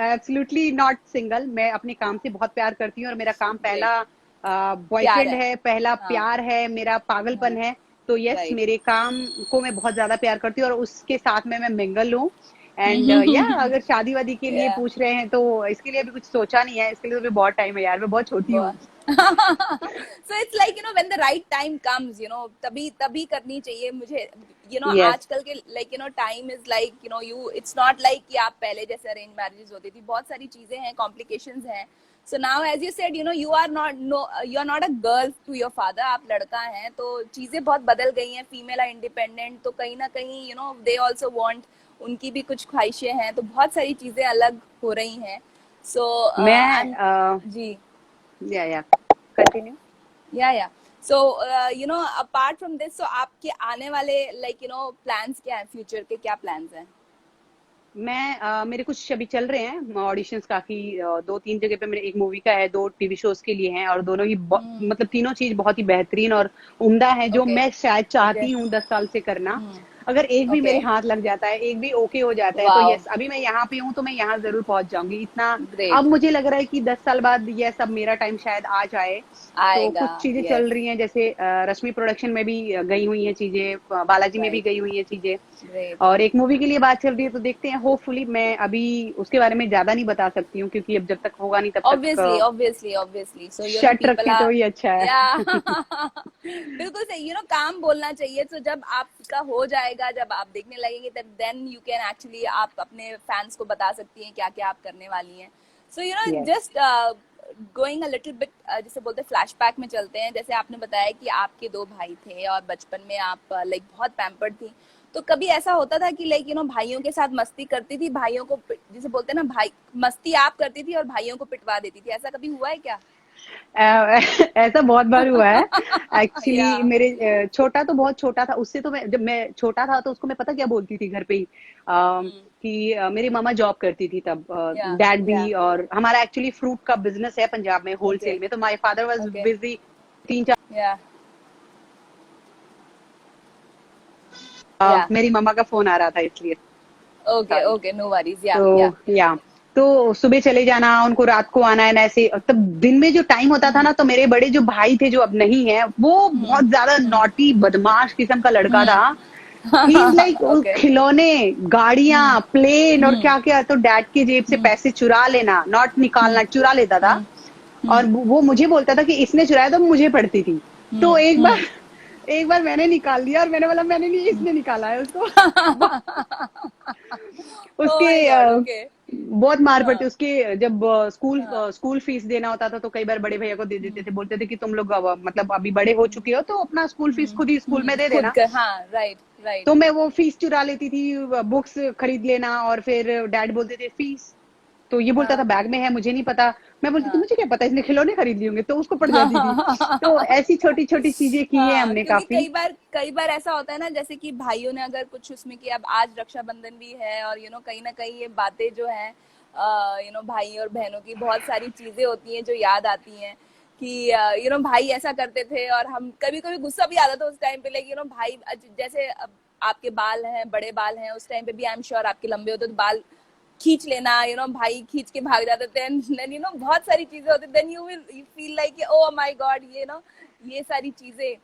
absolutely not single। मैं अपने काम से बहुत प्यार करती हूँ और मेरा काम ग्रेट। पहला प्यार बॉयफ्रेंड है। है, पहला हाँ। प्यार है, मेरा पागलपन है। तो यस, राइट। मेरे काम को मैं बहुत ज्यादा प्यार करती हूँ और उसके साथ में मैं मिंगल हूँ। एंड या अगर शादी वादी के लिए या पूछ रहे हैं तो इसके लिए अभी कुछ सोचा नहीं है, इसके लिए तो अभी बहुत टाइम है यार, मैं बहुत छोटी हूँ। so it's like you know when the right time comes, you know तभी तभी करनी चाहिए मुझे। you know yes. आजकल के like you know time is like you know you it's not like कि आप पहले जैसे अरेंज मैरिजेस होती थी, बहुत सारी चीजें हैं, कॉम्प्लिकेशंस हैं। so now as you said you know you are not no you are not a girl to your father, आप लड़का हैं, तो चीजें बहुत बदल गई हैं, फीमेल है इंडिपेंडेंट, तो कहीं ना कहीं you know they also want, उनकी भी कुछ ख्वाहिशें हैं, तो बहुत सारी चीजें अलग हो रही हैं। so मैं I'm जी या कंटिन्यू। या so you know apart from this, so आपके आने वाले लाइक यू नो प्लान्स क्या हैं, फ्यूचर के क्या प्लान्स हैं? मैं मेरे कुछ अभी चल रहे हैं ऑडिशंस काफी, 2-3 जगह पे मेरे, एक मूवी का है, 2 टीवी शोज के लिए हैं, और दोनों ही मतलब तीनों चीज बहुत ही बेहतरीन और उम्दा है, जो ओके मैं शायद ओके चाहती हूँ 10 साल से करना। अगर एक भी ओके। मेरे हाथ लग जाता है, एक भी ओके हो जाता है, तो वाओ, यस, अभी मैं यहाँ पे हूँ तो मैं यहाँ जरूर पहुंच जाऊंगी इतना। ग्रेट। अब मुझे लग रहा है कि 10 साल बाद ये सब मेरा टाइम शायद आ जाए। तो आएगा। कुछ चीजें चल यस। रही हैं, जैसे रश्मि प्रोडक्शन में भी गई हुई हैं चीजें, बालाजी में भी राइट। गई हुई हैं चीजें, ग्रेट। और एक मूवी के लिए बात चल रही है, तो देखते हैं। होपफुली, मैं अभी उसके बारे में ज्यादा नहीं बता सकती हूँ क्योंकि अब जब तक होगा नहीं तब ऑब्वियसली तक obviously obviously, so you no shut people रखे तो आर ही अच्छा या है। बिल्कुल सही, यू नो काम बोलना चाहिए। तो जब आपका हो जाएगा, जब आप देखने लगेंगे, तब देन यू कैन एक्चुअली आप अपने फैंस को बता सकती हैं क्या क्या आप करने वाली हैं। सो you no yes. Just going a little bit, जैसे बोलते फ्लैशबैक में चलते हैं, जैसे आपने बताया कि आपके दो भाई थे और बचपन में आप लाइक बहुत पैम्पर्ड थी, तो कभी ऐसा होता था कि लाइक यू नो भाइयों के साथ मस्ती करती थी, भाइयों को जैसे बोलते हैं ना, भाई मस्ती आप करती थी और भाइयों को पिटवा देती थी, ऐसा कभी हुआ है क्या? ऐसा बहुत बार हुआ है या एक्चुअली। मेरे छोटा तो बहुत छोटा था, उससे तो मैं, जब मैं छोटा था तो उसको मैं पता क्या बोलती थी घर पे ही, कि मेरी मामा जॉब करती थी तब, या डैड या भी, और हमारा एक्चुअली फ्रूट का बिजनेस है पंजाब में, ओके होलसेल में, तो my father was okay busy 3-4। या या मेरी मामा का फोन आ रहा था इसलिए, okay sorry. Okay, no worries. Yeah तो या तो सुबह चले जाना, उनको रात को आना है, ऐसे। तब दिन में जो टाइम होता था ना, तो मेरे बड़े जो भाई थे जो अब नहीं है, वो बहुत ज्यादा नॉटी बदमाश किस्म का लड़का था। ही इज लाइक ओके खिलौने, गाड़ियां, प्लेन और क्या क्या, तो डैड की जेब से पैसे चुरा लेना, नॉट निकालना, चुरा लेता था। और वो मुझे बोलता था कि इसने चुराया, तो मुझे पड़ती थी। तो एक बार मैंने निकाल लिया और मैंने बोला मैंने नहीं, इसने निकाला है उसको। ओ उसके माय गॉड, ओके। बहुत मार पड़ती हाँ उसके, जब हाँ स्कूल फीस देना होता था तो कई बार बड़े भैया को दे देते थे, बोलते थे कि तुम लोग मतलब अभी बड़े हो चुके हो तो अपना स्कूल फीस खुद ही स्कूल में दे खुद देना। कर, हाँ राइट राइट। तो मैं वो फीस चुरा लेती थी, बुक्स खरीद लेना, और फिर डैड बोलते थे फीस, तो ये बोलता था हाँ बैग में है, मुझे नहीं पता। मैं बोलती थी हाँ मुझे क्या पता, इसने खिलौने खरीद लिए होंगे, तो उसको पड़ जाती थी। तो हाँ ऐसी छोटी छोटी चीजें की है हाँ, हमने क्योंकि काफी। कई बार ऐसा होता है ना, जैसे कि भाइयों ने अगर कुछ उसमें किया, अब आज रक्षाबंधन भी है और यू नो कहीं ना कहीं ये बातें जो है यू नो भाई और बहनों की बहुत सारी चीजें होती हैं जो याद आती हैं कि यू नो भाई ऐसा करते थे, और हम कभी कभी गुस्सा भी आता था उस टाइम पे, लेकिन यू नो भाई जैसे अब आपके बाल हैं, बड़े बाल हैं, उस टाइम पे भी आई एम श्योर आपके लंबे होते तो बाल खींच लेना, यू नो भाई खींच के भाग जाते थे, देन यू नो बहुत सारी चीजें होती, then you feel like oh my god, ये नो ये सारी चीजें।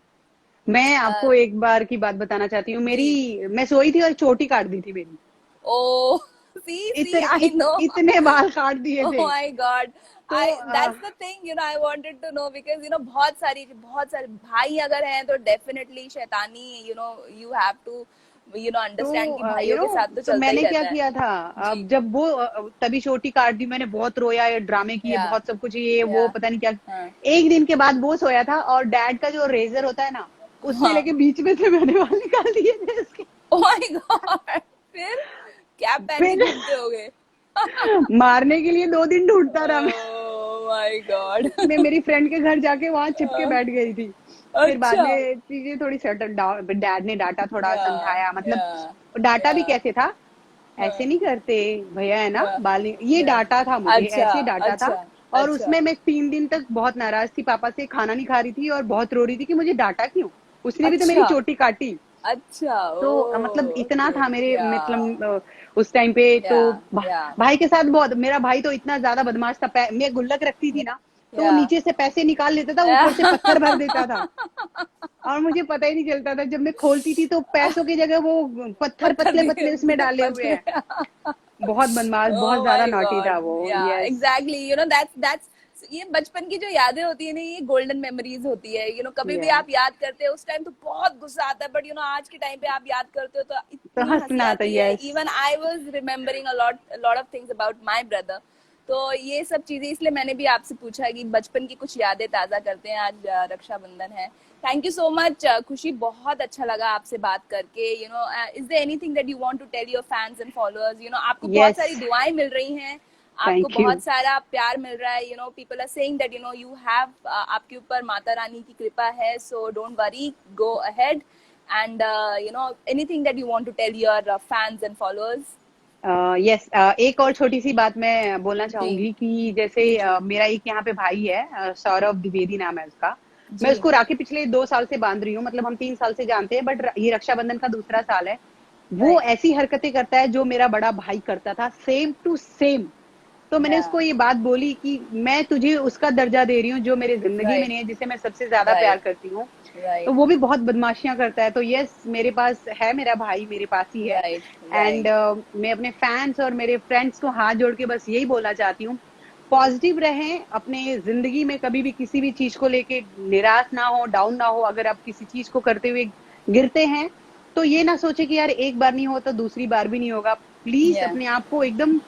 मैं अ, आपको एक बार की बात बताना चाहती हूँ, जी। मेरी, मैं सोई थी और चोटी काट दी थी मेरी। ओ See, I know. इतने बाल काट दिए Oh थे। my God. तो That's the thing, I wanted to know because, बहुत सारे भाई अगर हैं तो definitely शैतानी, you have to, understand कि यू भाइयों नो के साथ तो तो चलता ही मैंने क्या रहता है। किया था, जी। अब जब वो तभी छोटी काट दी मैंने, बहुत रोया, ये ड्रामे किए, या बहुत सब कुछ, ये वो या पता नहीं क्या। हाँ एक दिन के बाद वो सोया था और डैड का जो रेजर होता है ना, उससे हाँ। लेके बीच में से मैंने बाल निकाल दिए थे उसके। Oh my God. फिर कैप पहन के फिर घूमते होगे। मारने के लिए 2 दिन ढूंढता रहा मैं। Oh my God. मैं मेरी फ्रेंड के घर जाके वहां छिपके बैठ गई थी। फिर बाद अच्छा। में चीजें थोड़ी सेटल डाउन, डैड ने डांटा, थोड़ा या समझाया, मतलब या डांटा भी या कैसे था, ऐसे नहीं करते भैया, है ना, या ये या डांटा था मुझे, अच्छा ऐसे डांटा था। अच्छा और अच्छा उसमें मैं 3 दिन तक बहुत नाराज थी, पापा से खाना नहीं खा रही थी और बहुत रो रही थी कि मुझे डांटा क्यों, उसने भी तो मेरी अच्छा चोटी काटी। अच्छा। तो मतलब ओ इतना ओके। था मेरे, या मतलब उस टाइम पे तो या या भाई के साथ बहुत, मेरा भाई तो इतना ज्यादा बदमाश था, मैं गुल्लक रखती थी ना, तो वो या नीचे से पैसे निकाल लेता था, ऊपर से पत्थर भर देता था और मुझे पता ही नहीं चलता था, जब मैं खोलती थी तो पैसों की जगह वो पत्थर पत्थर पतले पतले उसमें डाले हुए हैं। बहुत बदमाश, बहुत ओह ज्यादा माय नॉटी गॉड। था वो। या यस। एग्जैक्टली, दैट्स ये बचपन की जो यादें होती है ना, ये गोल्डन मेमोरीज होती है। कभी भी या आप याद करते हो उस टाइम तो बहुत गुस्सा आता है, बट आज के टाइम पे आप याद करते हो तो तो इतनी हंसी हंसना आता। आती है। Yes. Even I was remembering a lot of things about my brother. तो ये सब चीजें इसलिए मैंने भी आपसे पूछा कि बचपन की कुछ यादें ताजा करते हैं। आज रक्षाबंधन है। थैंक यू सो मच खुशी, बहुत अच्छा लगा आपसे बात करके। Is there anything that you want to tell your fans and followers? आपको बहुत यस। सारी दुआएं मिल रही हैं, आपको थैंक यू। बहुत सारा प्यार मिल रहा है। People are saying that you have, आपके ऊपर माता रानी की कृपा है। So don't worry, go ahead and anything that you want to tell your fans and followers? Yes, एक और छोटी सी बात मैं बोलना जी चाहूंगी कि जैसे जी मेरा एक यहाँ पे भाई है, सौरभ द्विवेदी नाम है उसका। मैं जी। उसको राखी पिछले 2 साल से बांध रही हूँ, मतलब हम 3 साल से जानते हैं, बट ये रक्षाबंधन का दूसरा साल है। वो राइट। ऐसी हरकतें करता है जो मेरा बड़ा भाई करता था, सेम टू सेम। तो मैंने या उसको ये बात बोली कि मैं तुझे उसका दर्जा दे रही हूँ जो मेरे जिंदगी में राइट नहीं है, जिसे मैं सबसे ज्यादा प्यार राइट करती हूँ। तो राइट वो भी बहुत बदमाशियां करता है। तो यस, मेरे पास है, मेरा भाई मेरे पास ही है। राइट एंड राइट मैं अपने फैंस और मेरे फ्रेंड्स को हाथ जोड़ के बस यही बोलना चाहती हूँ, पॉजिटिव रहें अपने जिंदगी में, कभी भी किसी भी चीज को लेके निराश ना हो, डाउन ना हो। अगर आप किसी चीज को करते हुए गिरते हैं तो ये ना सोचे कि यार एक बार नहीं हो तो दूसरी बार भी नहीं होगा। प्लीज या अपने आप को एकदम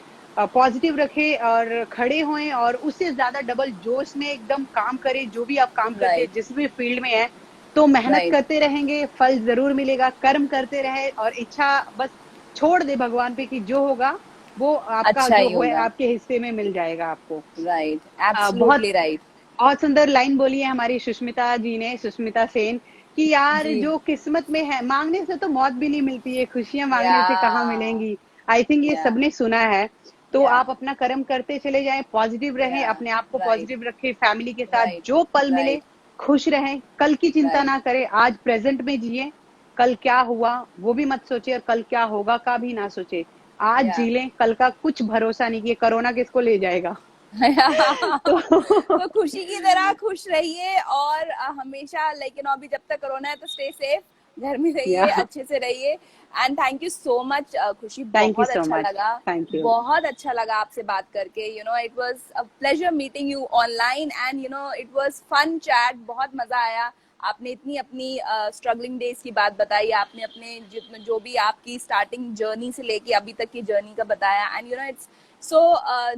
पॉजिटिव रखें और खड़े होएं और उससे ज्यादा डबल जोश में एकदम काम करें। जो भी आप काम करते हैं, राइट जिस भी फील्ड में है, तो मेहनत राइट। करते रहेंगे, फल जरूर मिलेगा। कर्म करते रहे और इच्छा बस छोड़ दे भगवान पे कि जो होगा वो आपका अच्छा जो ही है होगा। आपके हिस्से में मिल जाएगा आपको। राइट, बहुत एब्सोल्युटली राइट। बहुत सुंदर लाइन बोली है हमारी सुष्मिता जी ने, सुष्मिता सेन, कि यार जी। जो किस्मत में है, मांगने से तो मौत भी नहीं मिलती है, खुशियां या मांगने से कहाँ मिलेंगी। आई थिंक ये या सबने सुना है। तो या आप अपना कर्म करते चले जाएं, पॉजिटिव रहें, या अपने आप को राइट पॉजिटिव रखें, फैमिली के साथ राइट जो पल मिले राइट खुश रहें, कल की चिंता राइट। ना करें, आज प्रेजेंट में जिए। कल क्या हुआ वो भी मत सोचे और कल क्या होगा का भी ना सोचे। आज या जी लें, कल का कुछ भरोसा नहीं कि ये कोरोना किसको ले जाएगा। तो तो खुशी की तरह खुश रहिए और हमेशा, लेकिन अभी जब तक कोरोना है तो स्टे सेफ, घर में या, रहिए, अच्छे से रहिए। And thank you so much खुशी, थैंक यू बहुत सो अच्छा मच। लगा। Thank you. बहुत अच्छा लगा आपसे बात करके। It was a pleasure meeting you online and it was fun chat, बहुत मजा आया। आपने इतनी अपनी स्ट्रगलिंग डेज की बात बताई, आपने अपने जो भी आपकी स्टार्टिंग जर्नी से लेके अभी तक की जर्नी का बताया। And it's so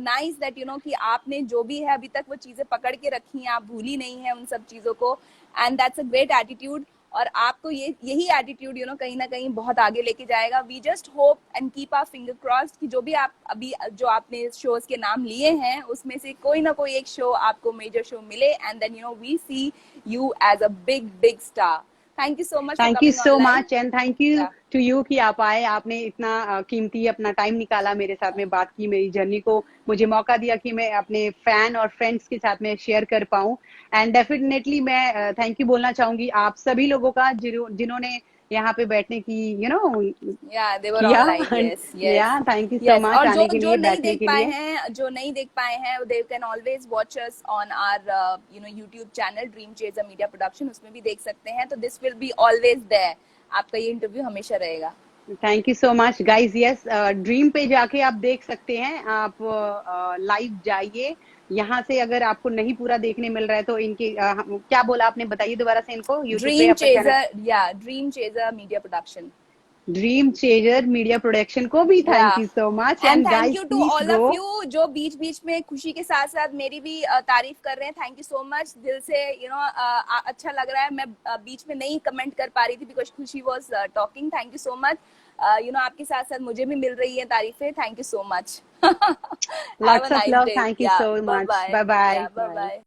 nice that कि आपने जो भी है अभी तक वो चीजें पकड़ के रखी हैं, आप भूली नहीं है उन सब चीजों को। And that's a great attitude. और आपको यही एटीट्यूड कहीं ना कहीं बहुत आगे लेके जाएगा। We just hope and keep our finger crossed कि जो भी आप अभी जो आपने शोज के नाम लिए हैं उसमें से कोई ना कोई एक शो आपको मेजर शो मिले and then we see you as a big big star. Thank you so much for thank you coming so online. Much and thank you Yeah. To you कि आप आए, आपने इतना कीमती अपना टाइम निकाला, मेरे साथ में बात की, मेरी जर्नी को मुझे मौका दिया कि मैं अपने फैन और फ्रेंड्स के साथ में शेयर कर पाऊं। एंड डेफिनेटली मैं थैंक यू बोलना चाहूंगी आप सभी लोगों का जिन्होंने यहाँ पे बैठने की Yeah, they were किया। online. Yes, yes, या, thank you so yes. Much और जो आने के जो लिए, नहीं बैठने देख के पाए लिए। हैं, they can always watch us on our YouTube channel Dream Chaser Media Production, उसमें भी देख सकते हैं। तो this will be always there. आपका ये इंटरव्यू हमेशा रहेगा। Thank you so much guys. Yes, dream पे जाके आप देख सकते हैं, आप लाइव जाइए। यहाँ से अगर आपको नहीं पूरा देखने मिल रहा है तो इनके क्या बोला आपने, बताइए दोबारा से इनको, यूट्यूब पे ड्रीम आपका चैनल। Chaser, yeah dream chaser media production. Dream chaser media production को भी yeah thank you so much, and and thank guys you to please all go. Of you जो बीच बीच में खुशी के साथ साथ मेरी भी तारीफ कर रहे हैं। थैंक यू सो मच, दिल से अच्छा लग रहा है। मैं बीच में नहीं कमेंट कर पा रही थी because Khushi was talking. Thank you so much. आपके साथ साथ मुझे भी मिल रही है तारीफें। Thank you so much. Have a lots of nice love, day. Thank you या so bye much, bye. Bye bye या बाय बाय। बाय।